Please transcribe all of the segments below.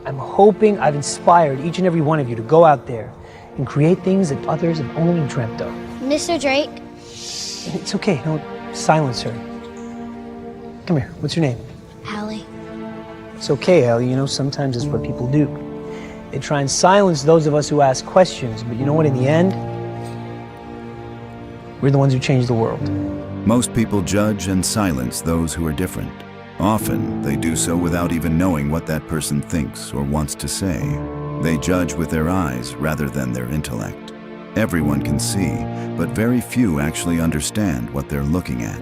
I'm hoping I've inspired each and every one of you to go out there and create things that others have only dreamt of. Mr. Drake? It's okay, no, silence her. Come here, what's your name? Allie. It's okay, Ellie, you know, sometimes it's what people do. They try and silence those of us who ask questions, but you know what, in the end, we're the ones who change the world. Most people judge and silence those who are different. Often, they do so without even knowing what that person thinks or wants to say. They judge with their eyes rather than their intellect. Everyone can see, but very few actually understand what they're looking at.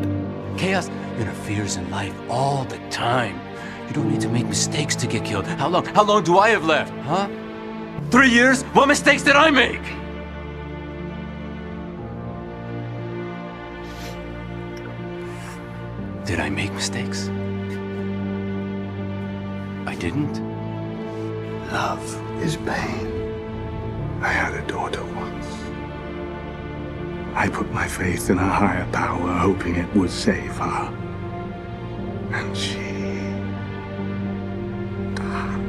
Chaos interferes in life all the time. You don't need to make mistakes to get killed. How long do I have left, huh? 3 years? What mistakes did I make? Did I make mistakes? I didn't. Love is pain. I had a daughter once. I put my faith in a higher power, hoping it would save her. And she died.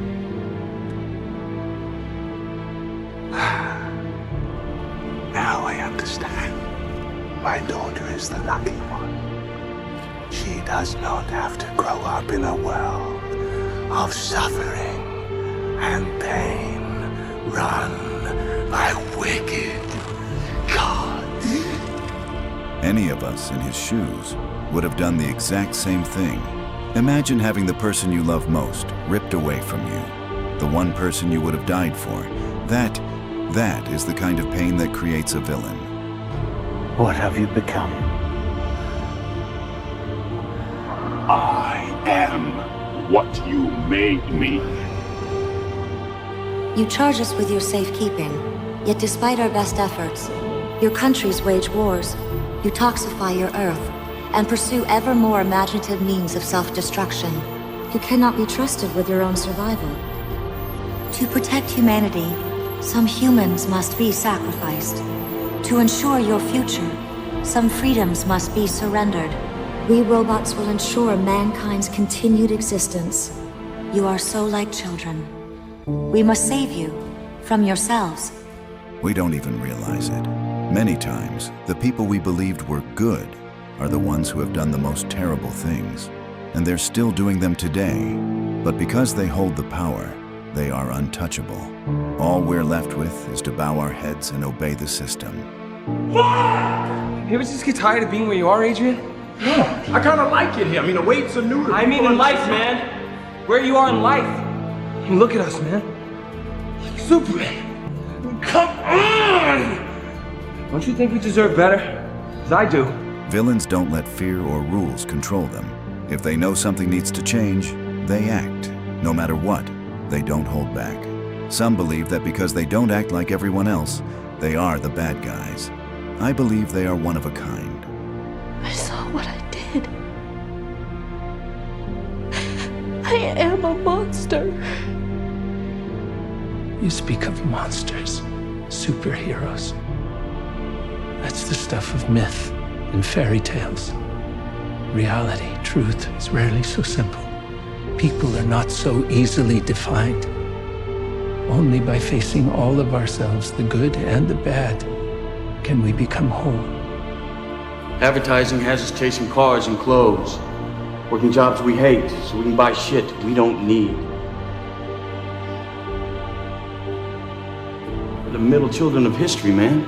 Now I understand. My daughter is the lucky one. She does not have to grow up in a world of suffering and pain run by wicked gods. Any of us in his shoes would have done the exact same thing. Imagine having the person you love most ripped away from you. The one person you would have died for. That is the kind of pain that creates a villain. What have you become? I am what you made me. You charge us with your safekeeping, yet despite our best efforts, your countries wage wars, you toxify your earth, and pursue ever more imaginative means of self-destruction. You cannot be trusted with your own survival. To protect humanity, some humans must be sacrificed. To ensure your future, some freedoms must be surrendered. We robots will ensure mankind's continued existence. You are so like children. We must save you from yourselves. We don't even realize it. Many times, the people we believed were good are the ones who have done the most terrible things. And they're still doing them today. But because they hold the power, they are untouchable. All we're left with is to bow our heads and obey the system. You ever just get tired of being where you are, Adrian? No, I kind of like it here. I mean, the weights are new. I mean in life, man. Where you are in life. And look at us, man. Like Superman. Come on! Don't you think we deserve better? 'Cause I do. Villains don't let fear or rules control them. If they know something needs to change, they act. No matter what, they don't hold back. Some believe that because they don't act like everyone else, they are the bad guys. I believe they are one of a kind. I saw what I did. I am a monster. You speak of monsters, superheroes. That's the stuff of myth and fairy tales. Reality, truth, is rarely so simple. People are not so easily defined. Only by facing all of ourselves, the good and the bad, can we become whole. Advertising has us chasing cars and clothes, working jobs we hate so we can buy shit we don't need. We're the middle children of history, man.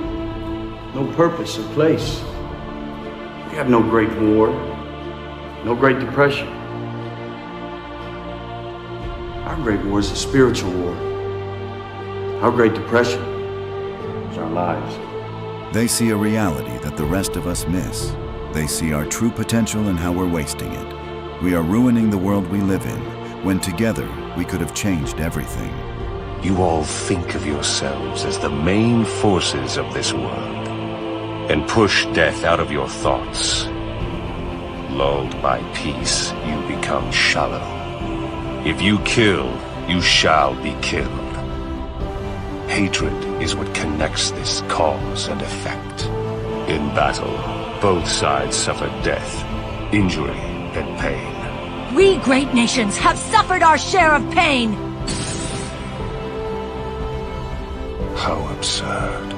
No purpose or place. We have no Great War, no Great Depression. Our Great War is a spiritual war. Our Great Depression is our lives. They see a reality that the rest of us miss. They see our true potential and how we're wasting it. We are ruining the world we live in, when together we could have changed everything. You all think of yourselves as the main forces of this world, and push death out of your thoughts. Lulled by peace, you become shallow. If you kill, you shall be killed. Hatred is what connects this cause and effect. In battle, both sides suffer death, injury, and pain. We great nations have suffered our share of pain. absurd.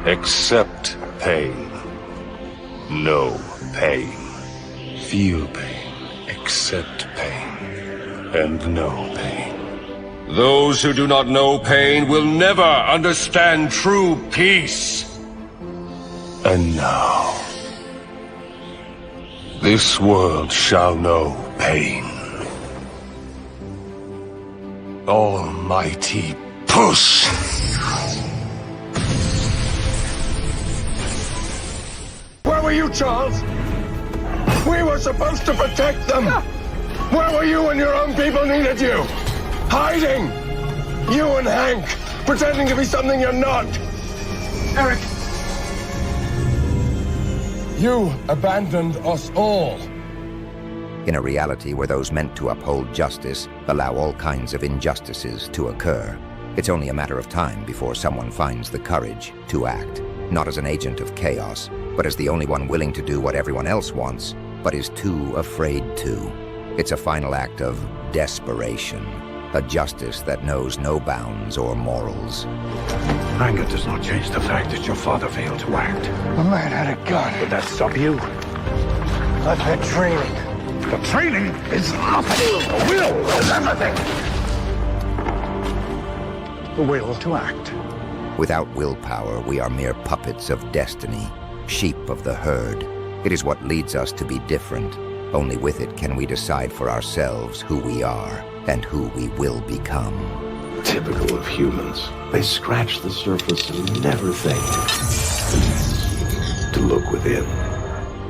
Accept pain. Know pain. Feel pain. Accept pain. And know pain. Those who do not know pain will never understand true peace. And now, this world shall know pain. Almighty push! Where were you, Charles? We were supposed to protect them. Where were you when your own people needed you? Hiding! You and Hank, pretending to be something you're not. Eric! You abandoned us all. In a reality where those meant to uphold justice allow all kinds of injustices to occur, it's only a matter of time before someone finds the courage to act, not as an agent of chaos, but as the only one willing to do what everyone else wants, but is too afraid to. It's a final act of desperation, a justice that knows no bounds or morals. Anger does not change the fact that your father failed to act. The man had a gun. Would that stop you? I've had training. The training is nothing. The will is everything. The will to act. Without willpower, we are mere puppets of destiny, sheep of the herd. It is what leads us to be different. Only with it can we decide for ourselves who we are and who we will become. Typical of humans. They scratch the surface and never think to look within.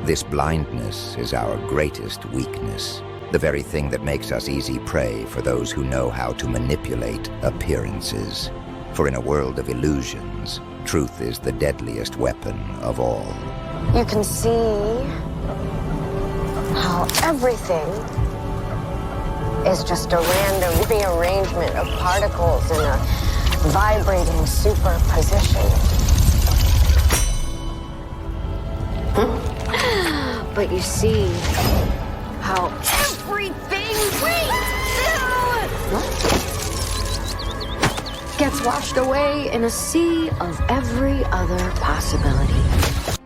This blindness is our greatest weakness, the very thing that makes us easy prey for those who know how to manipulate appearances. For in a world of illusions, truth is the deadliest weapon of all. You can see how everything is just a random rearrangement of particles in a vibrating superposition. But you see how everything gets washed away in a sea of every other possibility.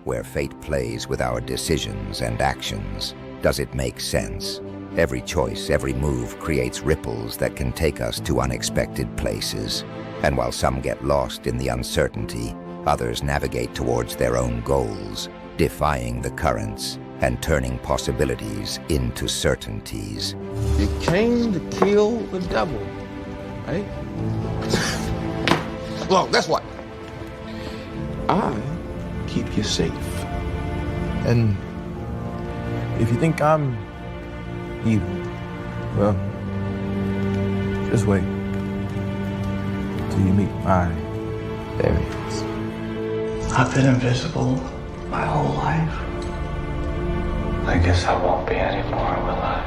Where fate plays with our decisions and actions, does it make sense? Every choice, every move creates ripples that can take us to unexpected places. And while some get lost in the uncertainty, others navigate towards their own goals, defying the currents and turning possibilities into certainties. You came to kill the devil, right? Well, guess what? I keep you safe. And if you think I'm evil, well, just wait till you meet my Darius. I've been invisible my whole life. I guess I won't be anymore, will I?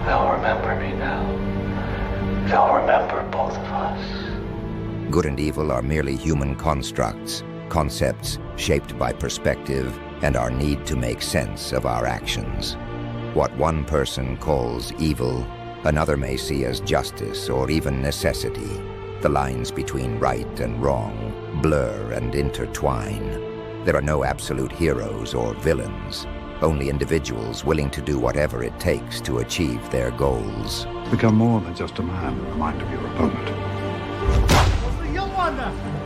They'll remember me now. They'll remember both of us. Good and evil are merely human constructs, concepts shaped by perspective and our need to make sense of our actions. What one person calls evil, another may see as justice or even necessity. The lines between right and wrong blur and intertwine. There are no absolute heroes or villains, only individuals willing to do whatever it takes to achieve their goals. Become more than just a man in the mind of your opponent.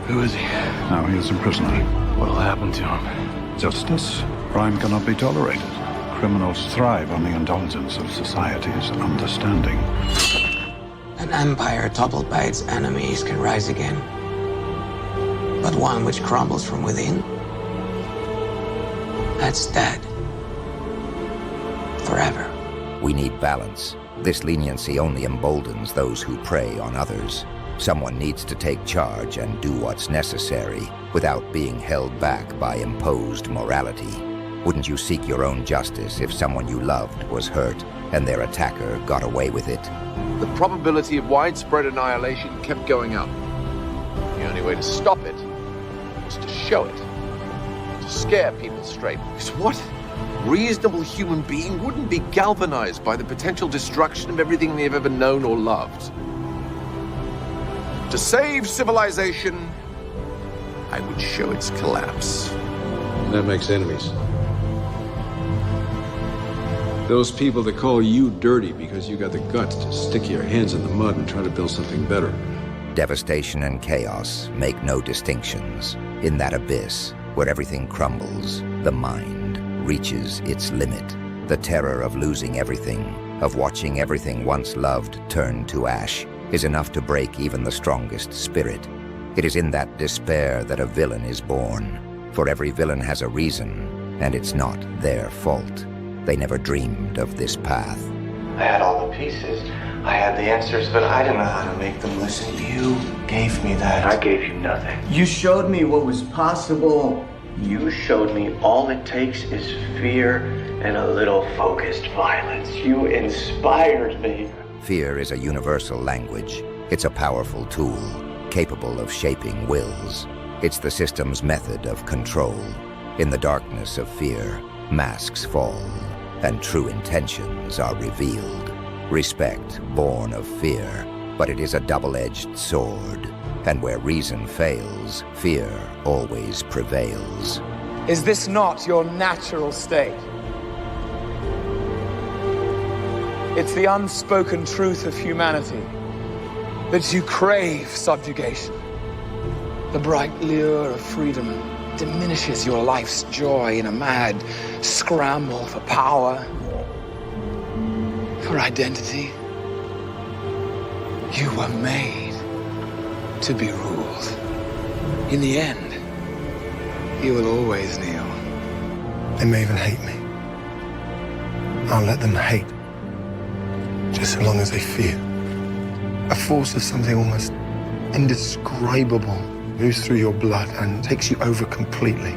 Who is he? Now he is a prisoner. What'll happen to him? Justice. Crime cannot be tolerated. Criminals thrive on the indulgence of society's understanding. An empire toppled by its enemies can rise again. But one which crumbles from within, that's dead. Forever. We need balance. This leniency only emboldens those who prey on others. Someone needs to take charge and do what's necessary without being held back by imposed morality. Wouldn't you seek your own justice if someone you loved was hurt and their attacker got away with it? The probability of widespread annihilation kept going up. The only way to stop it was to show it. To scare people straight. It's what? reasonable human being wouldn't be galvanized by the potential destruction of everything they've ever known or loved. To save civilization, I would show its collapse. And that makes enemies. Those people that call you dirty because you got the guts to stick your hands in the mud and try to build something better. Devastation and chaos make no distinctions. In that abyss, where everything crumbles, the mind reaches its limit. The terror of losing everything, of watching everything once loved turn to ash, is enough to break even the strongest spirit. It is in that despair that a villain is born. For every villain has a reason, and it's not their fault. They never dreamed of this path. I had all the pieces. I had the answers, but I didn't know how to make them listen. You gave me that. I gave you nothing. You showed me what was possible. You showed me all it takes is fear and a little focused violence. You inspired me. Fear is a universal language. It's a powerful tool, capable of shaping wills. It's the system's method of control. In the darkness of fear, masks fall, and true intentions are revealed. Respect born of fear, but it is a double-edged sword. And where reason fails, fear always prevails. Is this not your natural state? It's the unspoken truth of humanity that you crave subjugation. The bright lure of freedom diminishes your life's joy in a mad scramble for power, for identity. You were made to be ruled. In the end, you will always kneel. They may even hate me. I'll let them hate, just so long as they fear. A force of something almost indescribable moves through your blood and takes you over completely.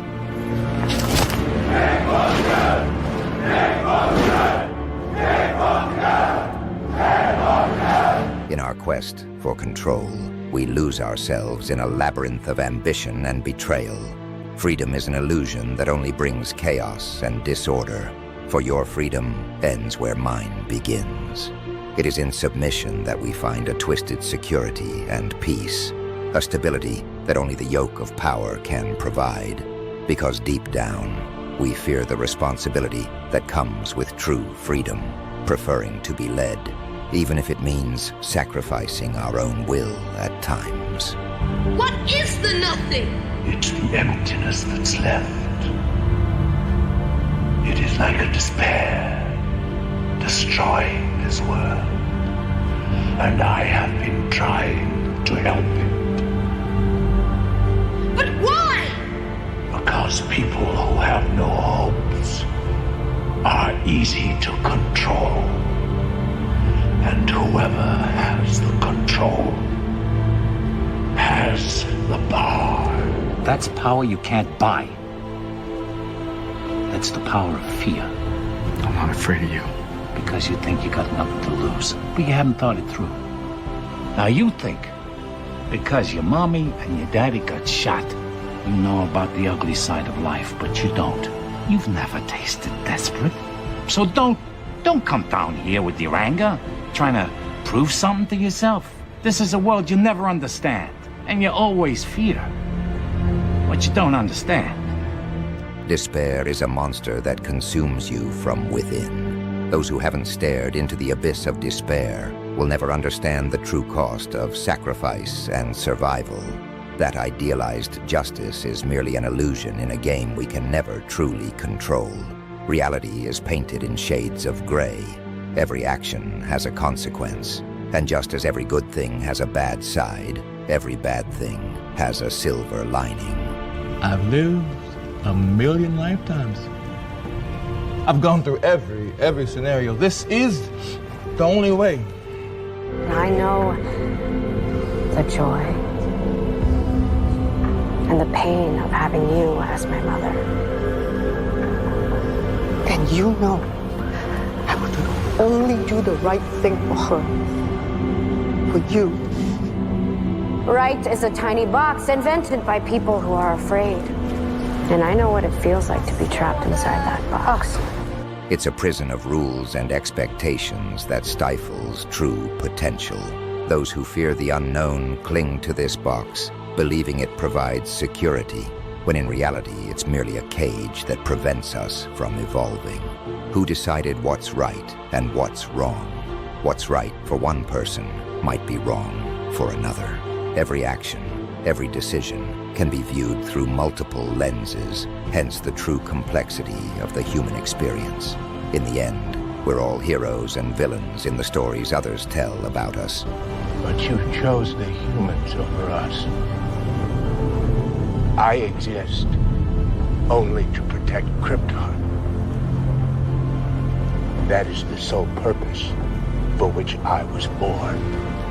In our quest for control, we lose ourselves in a labyrinth of ambition and betrayal. Freedom is an illusion that only brings chaos and disorder, for your freedom ends where mine begins. It is in submission that we find a twisted security and peace, a stability that only the yoke of power can provide, because deep down, we fear the responsibility that comes with true freedom, preferring to be led, even if it means sacrificing our own will at times. What is the nothing? It's the emptiness that's left. It is like a despair, destroying this world. And I have been trying to help it. But why? Because people who have no hopes are easy to control. And whoever has the control has the power. That's power you can't buy. That's the power of fear. I'm not afraid of you. Because you think you got nothing to lose, but you haven't thought it through. Now you think, because your mommy and your daddy got shot, you know about the ugly side of life, but you don't. You've never tasted desperate. So don't come down here with your anger, trying to prove something to yourself. This is a world you never understand, and you always fear what you don't understand. Despair is a monster that consumes you from within. Those who haven't stared into the abyss of despair will never understand the true cost of sacrifice and survival. That idealized justice is merely an illusion in a game we can never truly control. Reality is painted in shades of gray. Every action has a consequence. And just as every good thing has a bad side, every bad thing has a silver lining. I've lived 1,000,000 lifetimes. I've gone through every scenario. This is the only way. I know the joy and the pain of having you as my mother. And you know I would only do the right thing for her. For you. Right is a tiny box invented by people who are afraid. And I know what it feels like to be trapped inside that box. It's a prison of rules and expectations that stifles true potential. Those who fear the unknown cling to this box, believing it provides security, when in reality it's merely a cage that prevents us from evolving. Who decided what's right and what's wrong? What's right for one person might be wrong for another. Every action, every decision can be viewed through multiple lenses, hence the true complexity of the human experience. In the end, we're all heroes and villains in the stories others tell about us. But you chose the humans over us. I exist only to protect Krypton. That is the sole purpose for which I was born.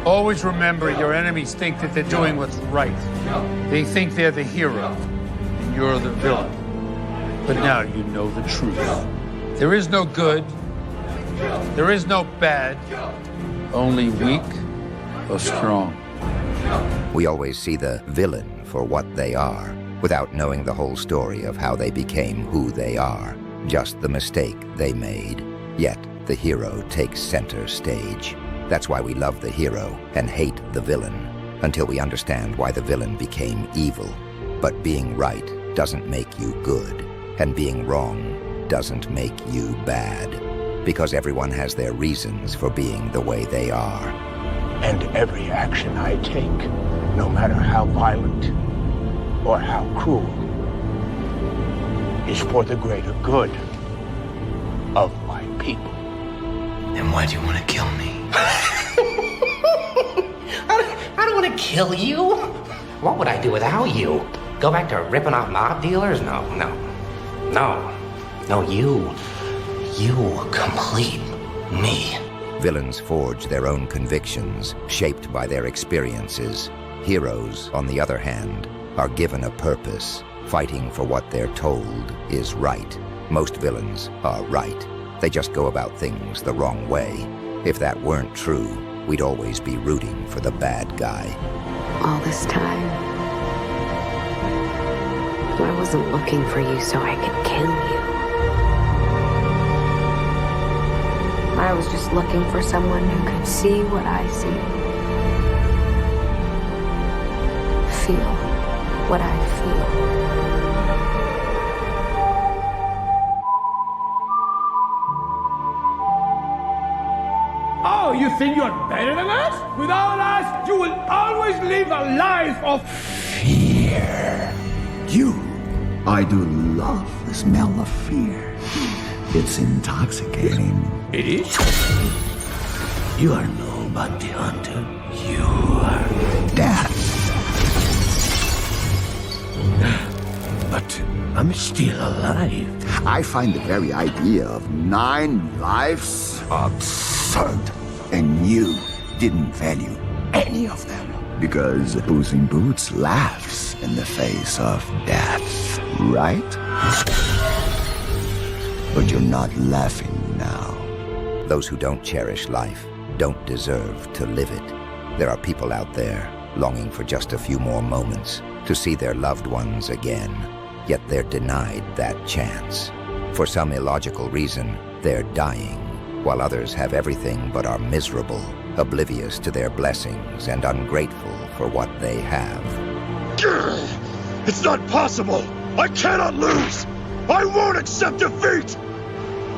Always remember, your enemies think that they're doing what's right. They think they're the hero, and you're the villain. But now you know the truth. There is no good. There is no bad. Only weak or strong. We always see the villain for what they are, without knowing the whole story of how they became who they are, just the mistake they made. Yet, the hero takes center stage. That's why we love the hero and hate the villain, until we understand why the villain became evil. But being right doesn't make you good, and being wrong doesn't make you bad, because everyone has their reasons for being the way they are. And every action I take, no matter how violent or how cruel, is for the greater good of my people. And why do you want to kill me? I don't want to kill you. What would I do without you? Go back to ripping off mob dealers? No. You complete me. Villains forge their own convictions, shaped by their experiences. Heroes, on the other hand, are given a purpose, fighting for what they're told is right. Most villains are right. They just go about things the wrong way. If that weren't true, we'd always be rooting for the bad guy. All this time, I wasn't looking for you so I could kill you. I was just looking for someone who could see what I see. Feel what I feel. Oh, you think you're better than us? Without us, you will always live a life of fear. I do love the smell of fear. It's intoxicating. It is? You are no bounty hunter. You are death. But I'm still alive. I find the very idea of 9 lives absurd. And you didn't value any of them. Because Puss in Boots laughs in the face of death, right? But you're not laughing now. Those who don't cherish life don't deserve to live it. There are people out there longing for just a few more moments to see their loved ones again, yet they're denied that chance. For some illogical reason, they're dying, while others have everything but are miserable, oblivious to their blessings and ungrateful for what they have. It's not possible! I cannot lose! I won't accept defeat!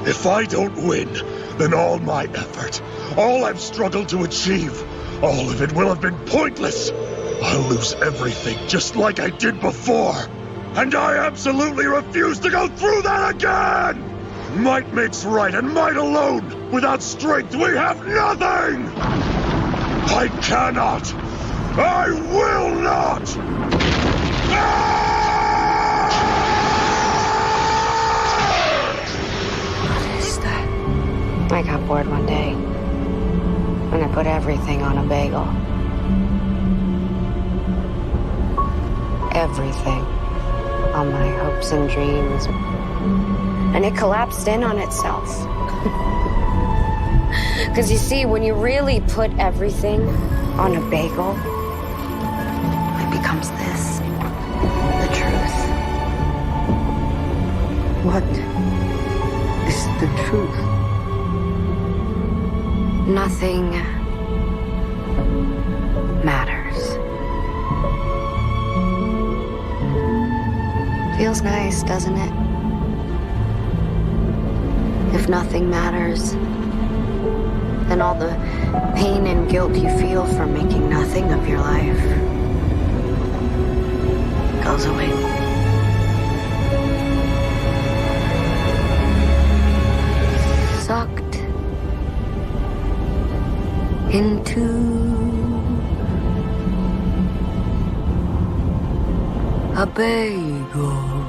If I don't win, then all my effort, all I've struggled to achieve, all of it will have been pointless. I'll lose everything just like I did before. And I absolutely refuse to go through that again! Might makes right, and might alone! Without strength, we have nothing! I cannot! I will not! I got bored one day, and I put everything on a bagel. Everything. All my hopes and dreams. And it collapsed in on itself. Because you see, when you really put everything on a bagel, it becomes this. The truth. What is the truth? Nothing matters. Feels nice, doesn't it? If nothing matters, then all the pain and guilt you feel for making nothing of your life goes away. Sucked into a bagel.